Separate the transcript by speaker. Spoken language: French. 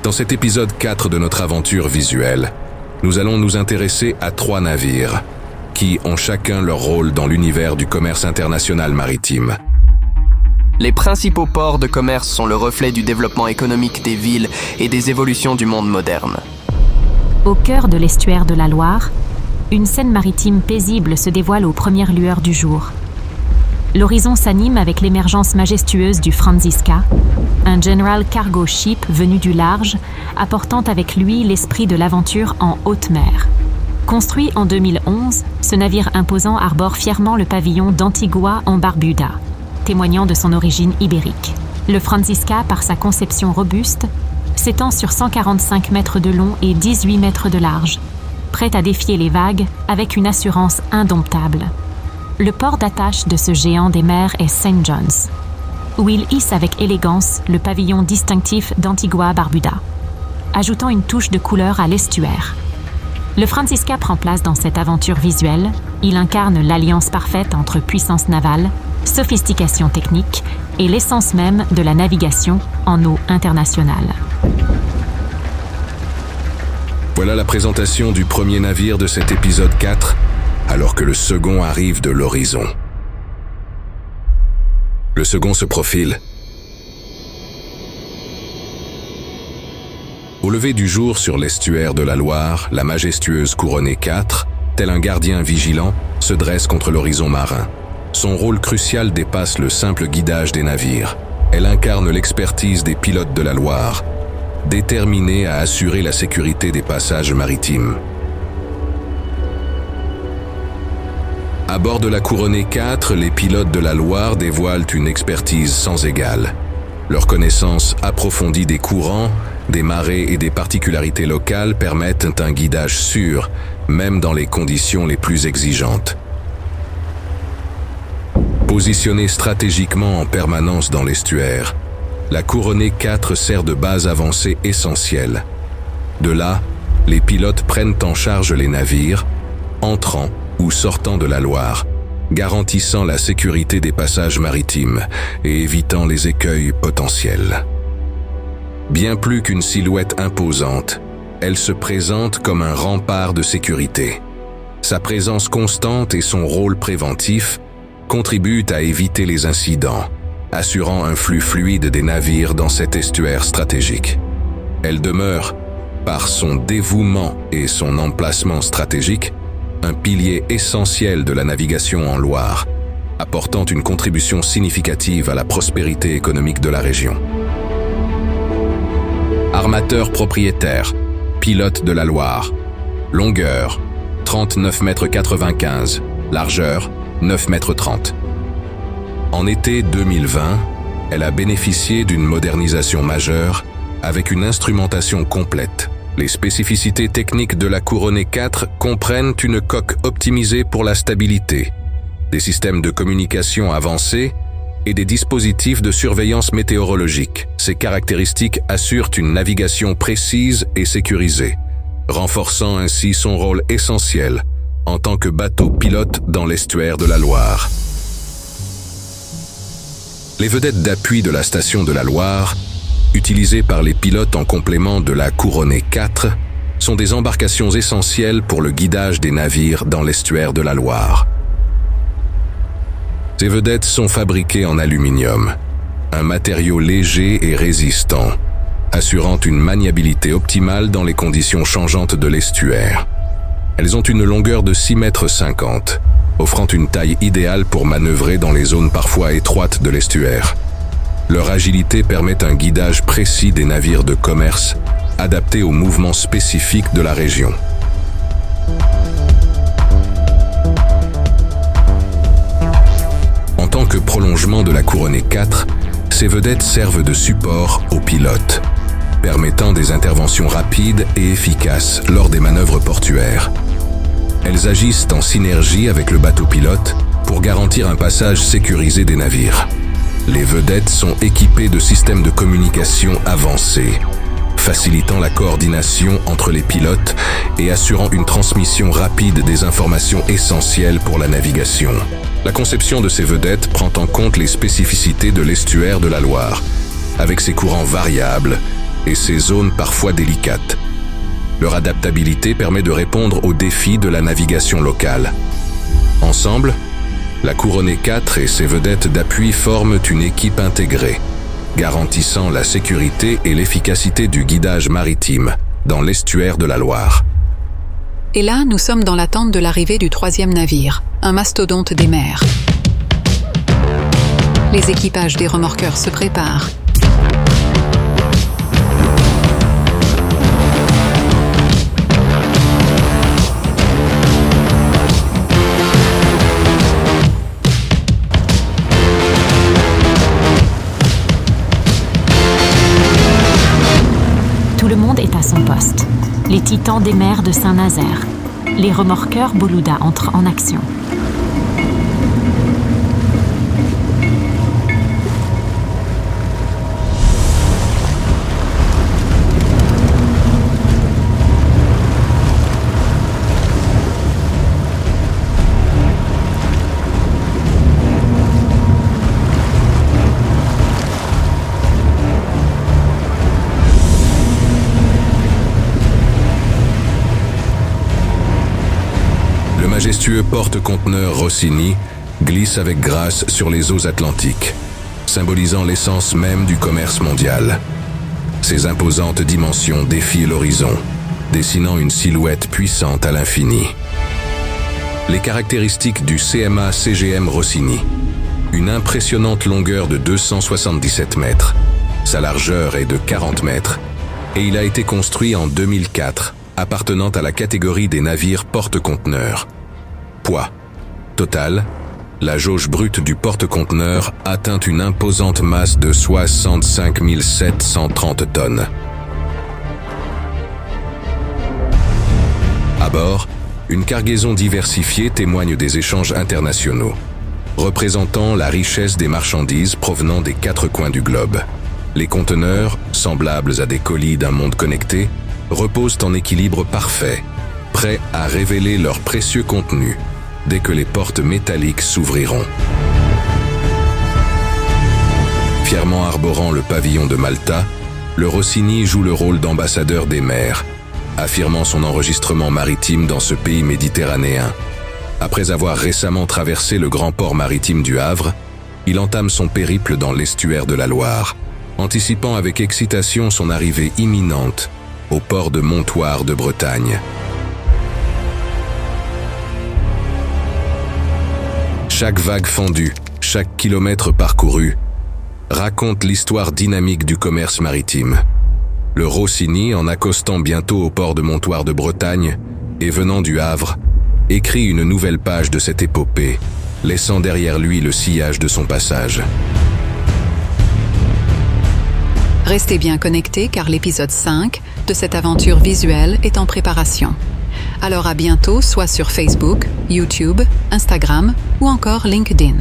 Speaker 1: Dans cet épisode 4 de notre aventure visuelle, nous allons nous intéresser à 3 navires qui ont chacun leur rôle dans l'univers du commerce international maritime.
Speaker 2: Les principaux ports de commerce sont le reflet du développement économique des villes et des évolutions du monde moderne.
Speaker 3: Au cœur de l'estuaire de la Loire, une scène maritime paisible se dévoile aux premières lueurs du jour. L'horizon s'anime avec l'émergence majestueuse du Franziska, un General Cargo Ship venu du large, apportant avec lui l'esprit de l'aventure en haute mer. Construit en 2011, ce navire imposant arbore fièrement le pavillon d'Antigua en Barbuda, témoignant de son origine ibérique. Le Franziska, par sa conception robuste, s'étend sur 145 mètres de long et 18 mètres de large, prêt à défier les vagues avec une assurance indomptable. Le port d'attache de ce géant des mers est St. John's, où il hisse avec élégance le pavillon distinctif d'Antigua-Barbuda, ajoutant une touche de couleur à l'estuaire. Le Franziska prend place dans cette aventure visuelle. Il incarne l'alliance parfaite entre puissance navale, sophistication technique et l'essence même de la navigation en eau internationale.
Speaker 1: Voilà la présentation du premier navire de cet épisode 4, alors que le second arrive de l'horizon. Le second se profile. Au lever du jour sur l'estuaire de la Loire, la majestueuse Couronée 4, tel un gardien vigilant, se dresse contre l'horizon marin. Son rôle crucial dépasse le simple guidage des navires. Elle incarne l'expertise des pilotes de la Loire, déterminés à assurer la sécurité des passages maritimes. À bord de la Couronée 4, les pilotes de la Loire dévoilent une expertise sans égale. Leur connaissance approfondie des courants, des marées et des particularités locales permettent un guidage sûr, même dans les conditions les plus exigeantes. Positionnée stratégiquement en permanence dans l'estuaire, la Couronée 4 sert de base avancée essentielle. De là, les pilotes prennent en charge les navires, entrant ou sortant de la Loire, garantissant la sécurité des passages maritimes et évitant les écueils potentiels. Bien plus qu'une silhouette imposante, elle se présente comme un rempart de sécurité. Sa présence constante et son rôle préventif contribuent à éviter les incidents, assurant un flux fluide des navires dans cet estuaire stratégique. Elle demeure, par son dévouement et son emplacement stratégique, un pilier essentiel de la navigation en Loire, apportant une contribution significative à la prospérité économique de la région. Armateur propriétaire, pilote de la Loire. Longueur, 39,95 m. Largeur, 9,30 m. En été 2020, elle a bénéficié d'une modernisation majeure avec une instrumentation complète. Les spécificités techniques de la Couronée 4 comprennent une coque optimisée pour la stabilité, des systèmes de communication avancés et des dispositifs de surveillance météorologique. Ces caractéristiques assurent une navigation précise et sécurisée, renforçant ainsi son rôle essentiel en tant que bateau pilote dans l'estuaire de la Loire. Les vedettes d'appui de la station de la Loire, utilisées par les pilotes en complément de la Couronée 4, sont des embarcations essentielles pour le guidage des navires dans l'estuaire de la Loire. Ces vedettes sont fabriquées en aluminium, un matériau léger et résistant, assurant une maniabilité optimale dans les conditions changeantes de l'estuaire. Elles ont une longueur de 6,50 m, offrant une taille idéale pour manœuvrer dans les zones parfois étroites de l'estuaire. Leur agilité permet un guidage précis des navires de commerce, adapté aux mouvements spécifiques de la région. En tant que prolongement de la Couronée 4, ces vedettes servent de support aux pilotes, permettant des interventions rapides et efficaces lors des manœuvres portuaires. Elles agissent en synergie avec le bateau pilote pour garantir un passage sécurisé des navires. Les vedettes sont équipées de systèmes de communication avancés, facilitant la coordination entre les pilotes et assurant une transmission rapide des informations essentielles pour la navigation. La conception de ces vedettes prend en compte les spécificités de l'estuaire de la Loire, avec ses courants variables et ses zones parfois délicates. Leur adaptabilité permet de répondre aux défis de la navigation locale. Ensemble, la Couronné 4 et ses vedettes d'appui forment une équipe intégrée, garantissant la sécurité et l'efficacité du guidage maritime dans l'estuaire de la Loire.
Speaker 4: Et là, nous sommes dans l'attente de l'arrivée du 3e navire, un mastodonte des mers. Les équipages des remorqueurs se préparent.
Speaker 3: Tout le monde est à son poste. Les titans des mers de Saint-Nazaire. Les remorqueurs Boluda entrent en action.
Speaker 1: Le majestueux porte-conteneur Rossini glisse avec grâce sur les eaux atlantiques, symbolisant l'essence même du commerce mondial. Ses imposantes dimensions défient l'horizon, dessinant une silhouette puissante à l'infini. Les caractéristiques du CMA-CGM Rossini: une impressionnante longueur de 277 mètres, sa largeur est de 40 mètres, et il a été construit en 2004, appartenant à la catégorie des navires porte-conteneurs. Poids total, la jauge brute du porte-conteneur atteint une imposante masse de 65 730 tonnes. À bord, une cargaison diversifiée témoigne des échanges internationaux, représentant la richesse des marchandises provenant des 4 coins du globe. Les conteneurs, semblables à des colis d'un monde connecté, reposent en équilibre parfait, prêts à révéler leur précieux contenu dès que les portes métalliques s'ouvriront. Fièrement arborant le pavillon de Malta, le Rossini joue le rôle d'ambassadeur des mers, affirmant son enregistrement maritime dans ce pays méditerranéen. Après avoir récemment traversé le grand port maritime du Havre, il entame son périple dans l'estuaire de la Loire, anticipant avec excitation son arrivée imminente au port de Montoire de Bretagne. Chaque vague fendue, chaque kilomètre parcouru, raconte l'histoire dynamique du commerce maritime. Le Rossini, en accostant bientôt au port de Montoire de Bretagne et venant du Havre, écrit une nouvelle page de cette épopée, laissant derrière lui le sillage de son passage.
Speaker 4: Restez bien connectés car l'épisode 5 de cette aventure visuelle est en préparation. Alors à bientôt, soit sur Facebook, YouTube, Instagram ou encore LinkedIn.